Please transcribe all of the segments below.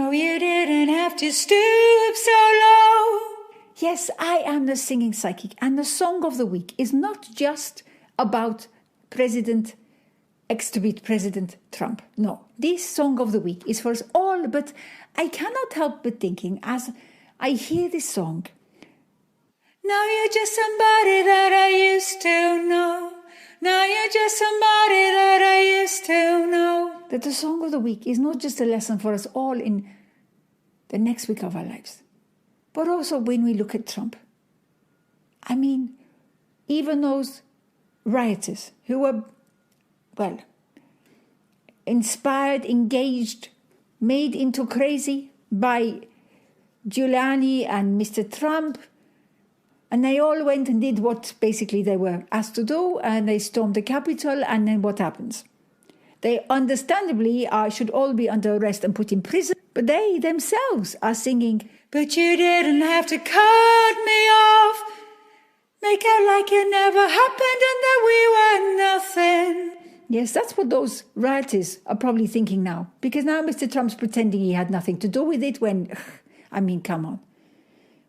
No, you didn't have to stoop so low. Yes, I am the singing psychic, and the song of the week is not just about ex-to-be President Trump. No, this song of the week is for us all, but I cannot help but thinking as I hear this song. Now you're just somebody that I used to know. Now you're just somebody that I used to know. That the song of the week is not just a lesson for us all in the next week of our lives, but also when we look at Trump. I mean, even those rioters who were, inspired, engaged, made into crazy by Giuliani and Mr. Trump, and they all went and did what basically they were asked to do, and they stormed the Capitol, and then what happens? They understandably should all be under arrest and put in prison, but they themselves are singing, but you didn't have to cut me off, make out like it never happened and that we were nothing. Yes, that's what those rioters are probably thinking now, because now Mr. Trump's pretending he had nothing to do with it when, come on.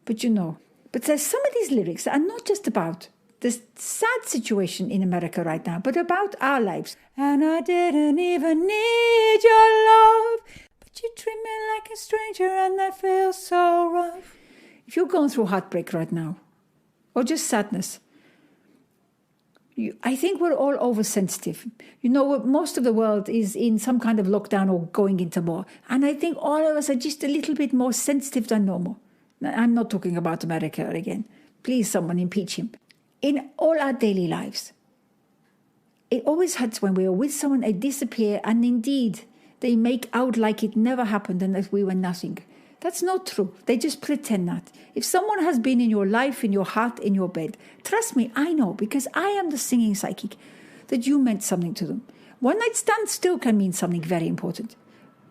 But there's some of these lyrics that are not just about this sad situation in America right now, but about our lives. And I didn't even need your love, but you treat me like a stranger and that feels so rough. If you're going through heartbreak right now, or just sadness, I think we're all oversensitive. Most of the world is in some kind of lockdown or going into more. And I think all of us are just a little bit more sensitive than normal. I'm not talking about America again. Please, someone impeach him. In all our daily lives, it always hurts when we are with someone, they disappear, and indeed, they make out like it never happened and that we were nothing. That's not true. They just pretend that. If someone has been in your life, in your heart, in your bed, trust me, I know, because I am the singing psychic, that you meant something to them. One night stand still can mean something very important.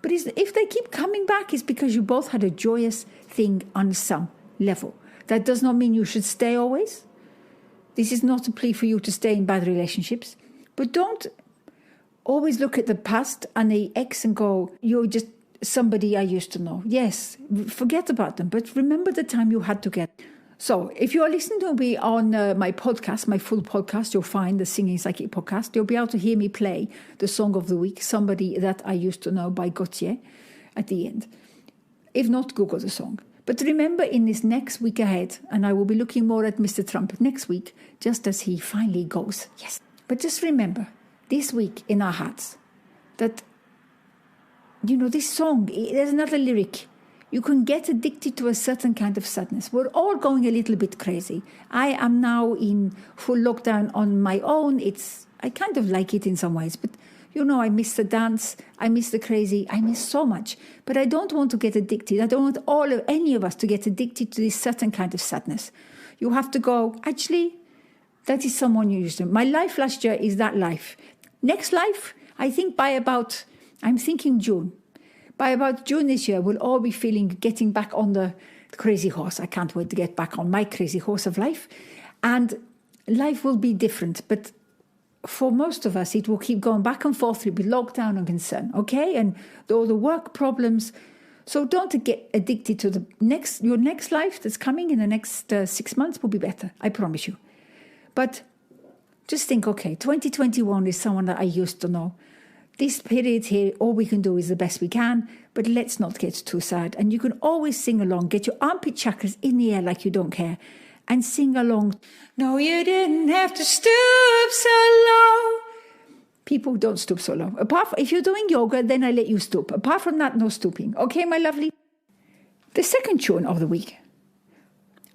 But if they keep coming back, it's because you both had a joyous thing on some level. That does not mean you should stay always. This is not a plea for you to stay in bad relationships. But don't always look at the past and the ex and go, you're just somebody I used to know. Yes, forget about them, but remember the time you had together. So if you're listening to me on my podcast, my full podcast, you'll find the Singing Psychic podcast. You'll be able to hear me play the song of the week, Somebody That I Used to Know by Gotye, at the end. If not, Google the song. But remember, in this next week ahead, and I will be looking more at Mr. Trump next week, just as he finally goes. Yes. But just remember, this week in our hearts, that, this song, there's another lyric. You can get addicted to a certain kind of sadness. We're all going a little bit crazy. I am now in full lockdown on my own. I kind of like it in some ways, but I miss the dance, I miss the crazy, I miss so much. But I don't want to get addicted. I don't want any of us to get addicted to this certain kind of sadness. You have to go, actually, that is someone you used to. My life last year is that life. Next life, I think I'm thinking June. By about June this year, we'll all be getting back on the crazy horse. I can't wait to get back on my crazy horse of life. And life will be different. But for most of us, it will keep going back and forth with lockdown and concern, okay? And all the work problems. So don't get addicted to your next life that's coming in the next 6 months will be better. I promise you. But just think, okay, 2021 is someone that I used to know. This period here, all we can do is the best we can, but let's not get too sad. And you can always sing along. Get your armpit chakras in the air like you don't care and sing along. No, you didn't have to stoop so low. People don't stoop so low. If you're doing yoga, then I let you stoop. Apart from that, no stooping. Okay, my lovely? The second tune of the week.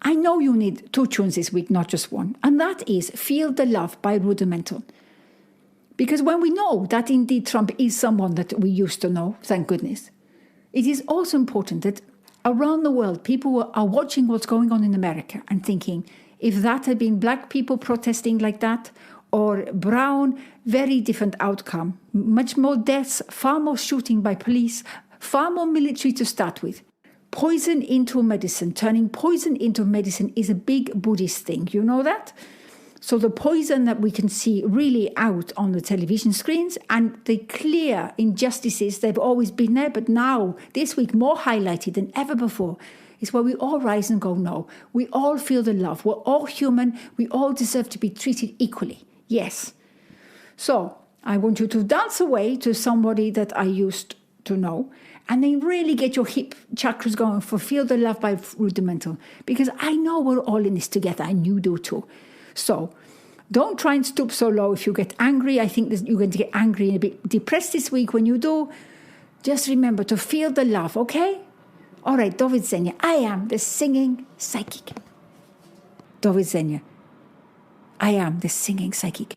I know you need 2 tunes this week, not just one. And that is Feel the Love by Rudimental. Because when we know that indeed Trump is someone that we used to know, thank goodness, it is also important that around the world, people are watching what's going on in America and thinking, if that had been black people protesting like that, or brown, very different outcome. Much more deaths, far more shooting by police, far more military to start with. Poison into medicine, turning poison into medicine is a big Buddhist thing. You know that? So the poison that we can see really out on the television screens and the clear injustices, they've always been there, but now, this week, more highlighted than ever before, is where we all rise and go, no, we all feel the love. We're all human. We all deserve to be treated equally. Yes. So I want you to dance away to somebody that I used to know and then really get your hip chakras going for Feel the Love by Rudimental, because I know we're all in this together and you do too. So don't try and stoop so low if you get angry. I think you're going to get angry and a bit depressed this week. When you do, just remember to feel the love, okay? All right, do widzenia. I am the singing psychic. Do widzenia. I am the singing psychic.